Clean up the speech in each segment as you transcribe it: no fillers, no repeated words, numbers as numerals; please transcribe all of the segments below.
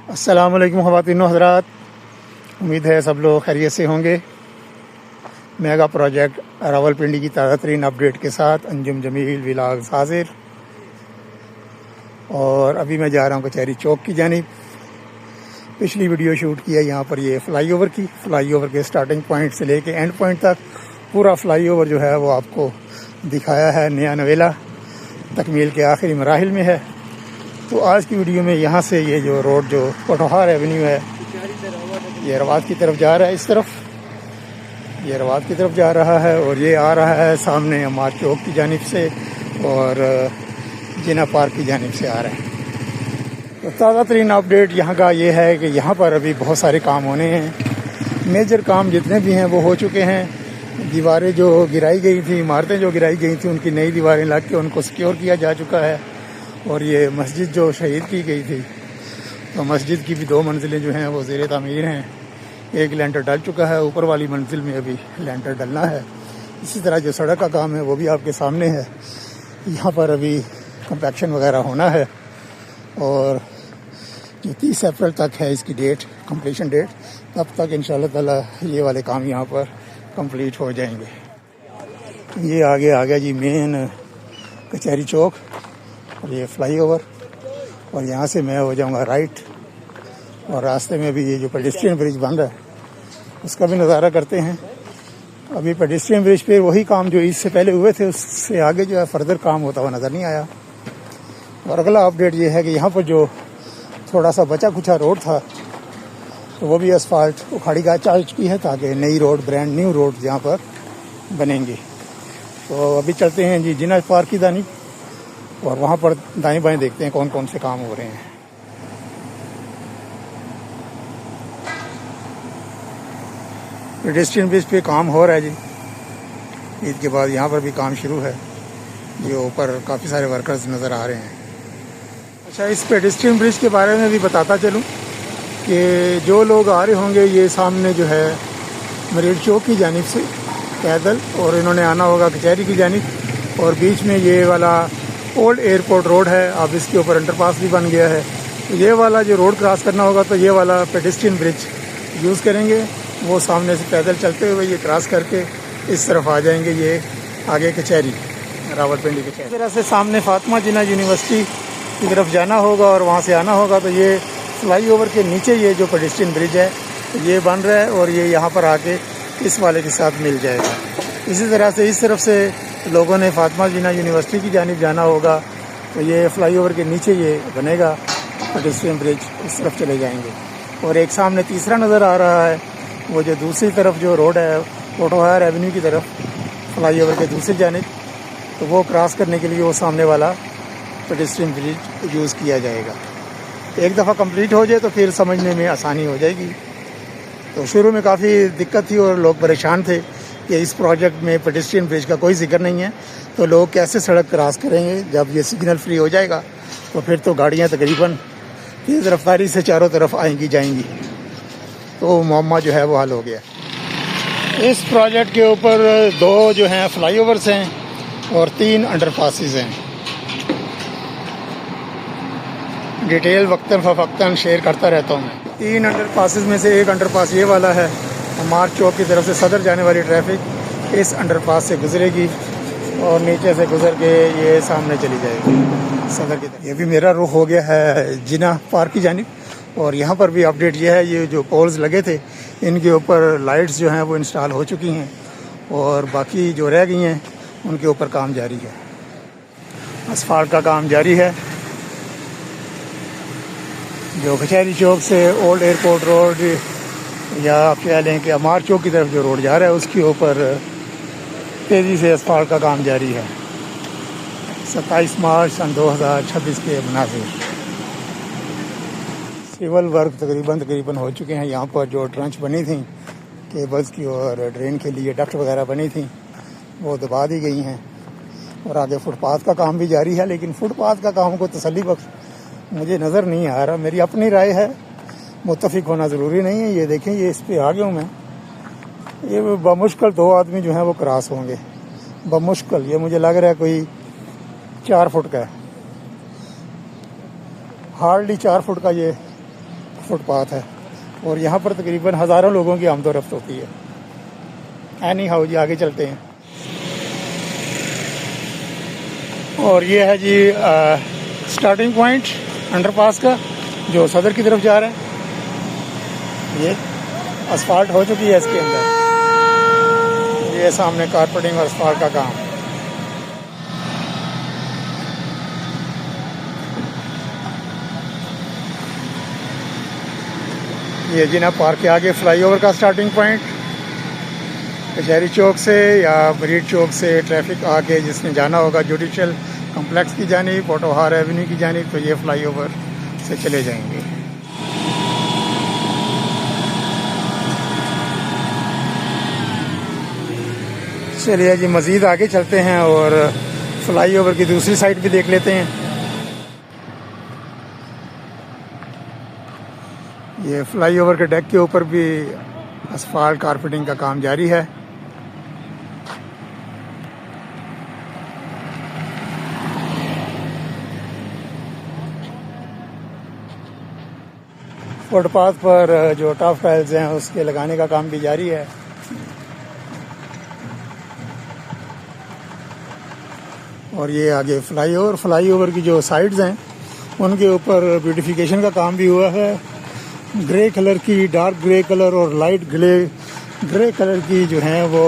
अस्सलाम वालेकुम ख़वातीन हज़रात, उम्मीद है सब लोग खैरियत से होंगे। मेगा प्रोजेक्ट रावलपिंडी की ताज़ा तरीन अपडेट के साथ अंजुम जमील व्लॉग्स हाजिर। और अभी मैं जा रहा हूँ कचहरी चौक की जानिब। पिछली वीडियो शूट किया यहाँ पर ये फ़्लाईओवर की, फ़्लाईओवर के स्टार्टिंग पॉइंट से लेके एंड पॉइंट तक पूरा फ़्लाईओवर जो है वो आपको दिखाया है। नया नवेला तकमील के आखिरी मराहिल में है। तो आज की वीडियो में यहाँ से ये जो रोड जो कोटोहार एवेन्यू है ये रवात की तरफ जा रहा है, इस तरफ ये रवात की तरफ जा रहा है और ये आ रहा है सामने अमार चौक की जानिब से और जिना पार्क की जानिब से आ रहा है। तो ताज़ा तरीन अपडेट यहाँ का ये है कि यहाँ पर अभी बहुत सारे काम होने हैं। मेजर काम जितने भी हैं वो हो चुके हैं। दीवारें जो गिराई गई थी, इमारतें जो गिराई गई थी, उनकी नई दीवारें लग के उनको सिक्योर किया जा चुका है। और ये मस्जिद जो शहीद की गई थी, तो मस्जिद की भी 2 मंजिलें जो हैं वो ज़ेर तामीर हैं। एक लेंटर डल चुका है, ऊपर वाली मंजिल में अभी लेंटर डलना है। इसी तरह जो सड़क का काम है वो भी आपके सामने है। यहाँ पर अभी कंपैक्शन वगैरह होना है और जो 30 अप्रैल तक है इसकी डेट, कंप्लीशन डेट, तब तक इंशाअल्लाह ताला ये वाले काम यहाँ पर कंप्लीट हो जाएंगे। ये आगे आ गया जी मेन कचहरी चौक और ये फ्लाईओवर, और यहाँ से मैं हो जाऊँगा राइट। और रास्ते में भी ये जो पेडेस्ट्रियन ब्रिज बन रहा है उसका भी नज़ारा करते हैं। अभी पेडेस्ट्रियन ब्रिज पे वही काम जो इससे पहले हुए थे उससे आगे जो है फर्दर काम होता हुआ नज़र नहीं आया। और अगला अपडेट ये है कि यहाँ पर जो थोड़ा सा बचा खुचा रोड था तो वो भी असफाल्ट उखाड़ी का जा चुकी है ताकि नई रोड, ब्रांड न्यू रोड यहाँ पर बनेंगी। तो अभी चलते हैं जी जिना पार्क की जानिब और वहाँ पर दाएं बाएं देखते हैं कौन कौन से काम हो रहे हैं। पेडेस्ट्रियन ब्रिज पे काम हो रहा है जी। ईद के बाद यहाँ पर भी काम शुरू है। ये ऊपर काफ़ी सारे वर्कर्स नज़र आ रहे हैं। अच्छा, इस पेडेस्ट्रियन ब्रिज के बारे में भी बताता चलूँ कि जो लोग आ रहे होंगे ये सामने जो है मरीड चौक की जानिब से पैदल, और इन्होंने आना होगा कचहरी की जानिब। और बीच में ये वाला ओल्ड एयरपोर्ट रोड है, अब इसके ऊपर अंडरपास भी बन गया है। तो ये वाला जो रोड क्रॉस करना होगा तो ये वाला पेडेस्ट्रियन ब्रिज यूज़ करेंगे। वो सामने से पैदल चलते हुए ये क्रॉस करके इस तरफ आ जाएंगे, ये आगे कचहरी रावलपिंडी कचहरी। इस तरह से सामने फातिमा जिन्ना यूनिवर्सिटी की तरफ जाना होगा और वहाँ से आना होगा। तो ये फ्लाईओवर के नीचे ये जो पेडेस्ट्रियन ब्रिज है ये बन रहा है और ये यहाँ पर आके इस वाले के साथ मिल जाएगा। इसी तरह से इस तरफ से लोगों ने फातिमा जिन्ना यूनिवर्सिटी की जानिब जाना होगा तो ये फ्लाईओवर के नीचे ये बनेगा पेडेस्ट्रियन ब्रिज, इस तरफ चले जाएंगे। और एक सामने तीसरा नज़र आ रहा है, वो जो दूसरी तरफ जो रोड है कोटोहार एवेन्यू की तरफ फ्लाईओवर के दूसरी जानिब, तो वो क्रॉस करने के लिए वो सामने वाला पेडेस्ट्रियन ब्रिज यूज़ किया जाएगा। एक दफ़ा कंप्लीट हो जाए तो फिर समझने में आसानी हो जाएगी। तो शुरू में काफ़ी दिक्कत थी और लोग परेशान थे कि इस प्रोजेक्ट में पेडेस्ट्रियन ब्रिज का कोई जिक्र नहीं है, तो लोग कैसे सड़क क्रॉस करेंगे। जब ये सिग्नल फ्री हो जाएगा तो फिर तो गाड़ियाँ तकरीबन तेज़ रफ्तारी से चारों तरफ आएंगी जाएंगी, तो मुअम्मा जो है वो हल हो गया। इस प्रोजेक्ट के ऊपर 2 जो हैं फ्लाईओवर्स हैं और 3 अंडरपासेस हैं। डिटेल वक्तन फ़वक्तन शेयर करता रहता हूँ मैं। 3 अंडरपासेस में से एक अंडरपास ये वाला है। अमार चौक की तरफ से सदर जाने वाली ट्रैफिक इस अंडरपास से गुजरेगी और नीचे से गुजर के ये सामने चली जाएगी सदर की तरफ। ये भी मेरा रुख हो गया है जिना पार्क की जानिब। और यहाँ पर भी अपडेट ये है, ये जो पोल्स लगे थे इनके ऊपर लाइट्स जो हैं वो इंस्टॉल हो चुकी हैं और बाकी जो रह गई हैं उनके ऊपर काम जारी है। असफाल्ट का काम जारी है। जो कचहरी चौक से ओल्ड एयरपोर्ट रोड या आप कह लें कि अमार चौक की तरफ जो रोड जा रहा है उसके ऊपर तेज़ी से असफाल्ट का काम जारी है। 27 मार्च सन 2026 के मुनासिब सिविल वर्क तकरीबन हो चुके हैं। यहाँ पर जो ट्रंच बनी थी केबल्स की और ड्रेन के लिए डक्ट वगैरह बनी थी वो दबा दी गई हैं और आगे फुटपाथ का काम भी जारी है। लेकिन फुटपाथ का काम को तसल्ली बख्श मुझे नज़र नहीं आ रहा। मेरी अपनी राय है, मुत्तफिक होना ज़रूरी नहीं है। ये देखें, ये इस पर आ गया हूँ मैं। ये बमुश्किल 2 आदमी जो हैं वो क्रॉस होंगे, बमुश्किल। ये मुझे लग रहा है कोई 4 फुट का है, हार्डली 4 फुट का ये फुटपाथ है और यहाँ पर तकरीबन हज़ारों लोगों की आमदोरफ्त होती है। एनी हाउ जी, आगे चलते हैं। और ये है जी स्टार्टिंग पॉइंट अंडरपास का, जो सदर की तरफ जा रहा है। ये असफाल्ट हो चुकी है इसके अंदर। ये सामने कारपेटिंग और असफाल्ट का काम। ये जिना पार्क के आगे फ्लाईओवर का स्टार्टिंग पॉइंट। कचहरी चौक से या ब्रीड चौक से ट्रैफिक आके जिसने जाना होगा जुडिशल कम्प्लेक्स की जानिब, पोटोहार एवेन्यू की जानिब, तो ये फ्लाईओवर से चले जाएंगे। चलिए जी, मज़ीद आगे चलते हैं और फ्लाईओवर की दूसरी साइड भी देख लेते हैं। ये फ्लाईओवर के डेक के ऊपर भी असफाल्ट कारपेटिंग का काम जारी है। फुटपाथ पर जो टफ टाइल्स हैं उसके लगाने का काम भी जारी है। और ये आगे फ्लाईओवर की जो साइड्स हैं उनके ऊपर ब्यूटिफिकेशन का काम भी हुआ है। ग्रे कलर की, डार्क ग्रे कलर और लाइट ग्रे कलर की जो हैं वो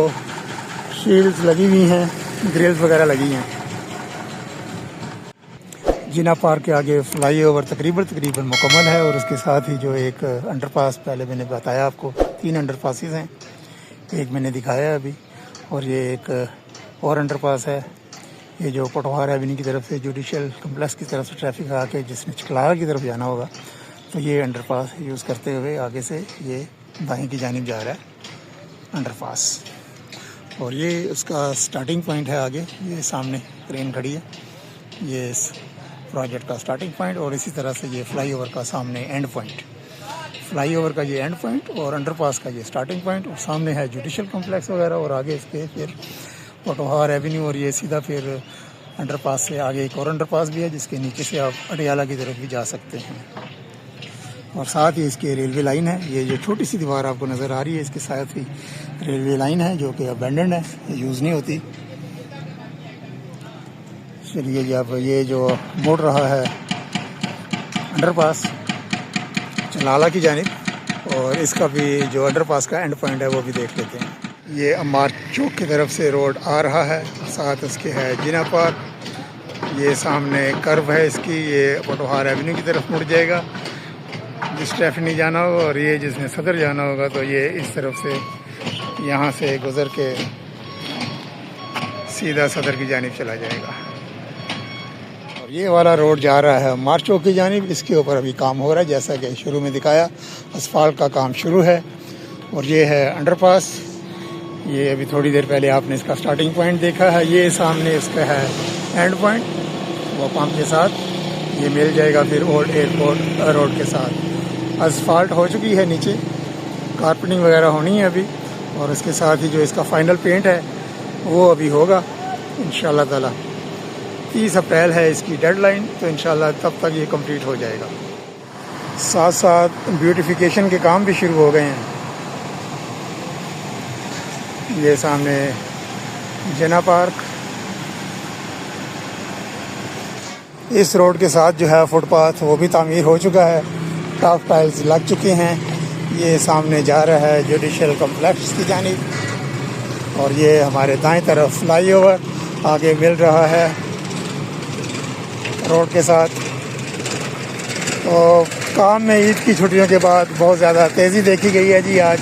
शील्ड्स लगी हुई हैं, ग्रिल्स वगैरह लगी हैं। जिना पार्क के आगे फ्लाईओवर तकरीबन मुकम्मल है और उसके साथ ही जो एक अंडरपास, पहले मैंने बताया आपको 3 अंडरपासेस हैं, एक मैंने दिखाया अभी, और ये एक और अंडरपास है। ये जो पोटोहार एवेन्यू की तरफ से जुडिशल कम्प्लेक्स की तरफ से ट्रैफिक आके जिसने चिकलारा की तरफ जाना होगा, तो ये अंडरपास यूज़ करते हुए आगे से ये दाएं की जानिब जा रहा है अंडरपास। और ये उसका स्टार्टिंग पॉइंट है। आगे ये सामने क्रेन खड़ी है, ये इस प्रोजेक्ट का स्टार्टिंग पॉइंट, और इसी तरह से ये फ्लाईओवर का सामने एंड पॉइंट। फ्लाईओवर का ये एंड पॉइंट और अंडरपास का ये स्टार्टिंग पॉइंट, और सामने है जुडिशल कम्प्लेक्स वगैरह, और आगे इसके फिर पोटोहार एवेन्यू, और ये सीधा फिर अंडरपास से आगे एक और अंडरपास भी है जिसके नीचे से आप अटियाला की तरफ भी जा सकते हैं। और साथ ही इसकी रेलवे लाइन है। ये जो छोटी सी दीवार आपको नज़र आ रही है, इसके साथ ही रेलवे लाइन है जो कि अबेंडेंड है, यूज़ नहीं होती। चलिए जी, अब ये जो मुड़ रहा है अंडरपास चलाला की जानिब, और इसका भी जो अंडरपास का एंड पॉइंट है वो भी देख लेते हैं। ये अम्मार चौक की तरफ से रोड आ रहा है, साथ उसके है जिना पार्क। ये सामने कर्व है इसकी, ये पोटोहार एवेन्यू की तरफ मुड़ जाएगा जिस ट्रैफिक नहीं जाना होगा, और ये जिसने सदर जाना होगा तो ये इस तरफ से यहाँ से गुज़र के सीधा सदर की जानिब चला जाएगा। और ये वाला रोड जा रहा है अम्मार चौक की जानिब। इसके ऊपर अभी काम हो रहा है, जैसा कि शुरू में दिखाया, असफाल्ट का काम शुरू है। और ये है अंडरपास। ये अभी थोड़ी देर पहले आपने इसका स्टार्टिंग पॉइंट देखा है। ये सामने इसका है एंड पॉइंट, वो पंप के साथ ये मिल जाएगा फिर ओल्ड एयरपोर्ट रोड के साथ। असफाल्ट हो चुकी है, नीचे कारपेटिंग वगैरह होनी है अभी, और इसके साथ ही जो इसका फाइनल पेंट है वो अभी होगा इंशाल्लाह ताला। 30 अप्रैल है इसकी डेडलाइन, तो इंशाल्लाह तब तक ये कंप्लीट हो जाएगा। साथ साथ ब्यूटिफिकेशन के काम भी शुरू हो गए हैं। ये सामने जिना पार्क, इस रोड के साथ जो है फुटपाथ वो भी तामीर हो चुका है, टॉप टाइल्स लग चुके हैं। ये सामने जा रहा है जुडिशल कम्प्लेक्स की जानिब, और ये हमारे दाएं तरफ फ्लाईओवर आगे मिल रहा है रोड के साथ। तो काम में ईद की छुट्टियों के बाद बहुत ज़्यादा तेज़ी देखी गई है जी आज,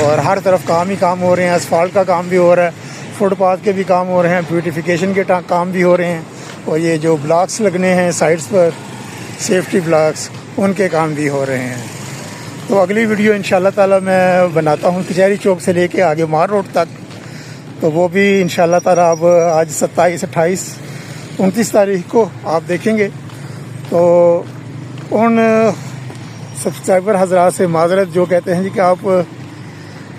और हर तरफ काम ही काम हो रहे हैं। असफाल्ट का काम भी हो रहा है, फुटपाथ के भी काम हो रहे हैं, ब्यूटिफिकेशन के काम भी हो रहे हैं, और ये जो ब्लॉक्स लगने हैं साइड्स पर, सेफ्टी ब्लॉक्स, उनके काम भी हो रहे हैं। तो अगली वीडियो इंशाल्लाह ताला मैं बनाता हूँ कचहरी चौक से लेके आगे मार रोड तक, तो वो भी इंशाल्लाह ताला अब आज 27, 28, 29 तारीख को आप देखेंगे। तो उन सब्सक्राइबर हजरात से माजरत जो कहते हैं जी कि आप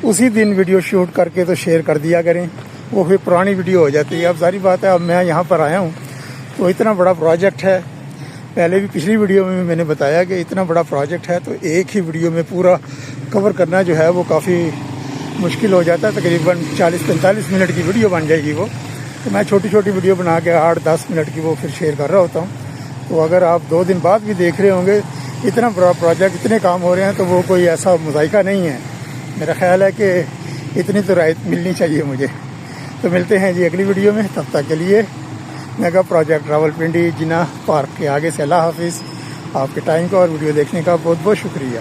उसी दिन वीडियो शूट करके तो शेयर कर दिया करें, वो फिर पुरानी वीडियो हो जाती है। अब सारी बात है, अब मैं यहाँ पर आया हूँ तो इतना बड़ा प्रोजेक्ट है, पहले भी पिछली वीडियो में मैंने बताया कि इतना बड़ा प्रोजेक्ट है तो एक ही वीडियो में पूरा कवर करना जो है वो काफ़ी मुश्किल हो जाता है। तकरीबन 40-45 मिनट की वीडियो बन जाएगी वो, तो मैं छोटी छोटी वीडियो बना के 8-10 मिनट की वो फिर शेयर कर रहा होता हूँ। तो अगर आप 2 दिन बाद भी देख रहे होंगे, इतना बड़ा प्रोजेक्ट, इतने काम हो रहे हैं, तो वो कोई ऐसा मुज़ायका नहीं है। मेरा ख्याल है कि इतनी तो राहत मिलनी चाहिए मुझे। तो मिलते हैं जी अगली वीडियो में, तब तक के लिए मेगा प्रोजेक्ट रावलपिंडी जिन्ना पार्क के आगे से अल्लाह हाफिज़। आपके टाइम का और वीडियो देखने का बहुत बहुत शुक्रिया।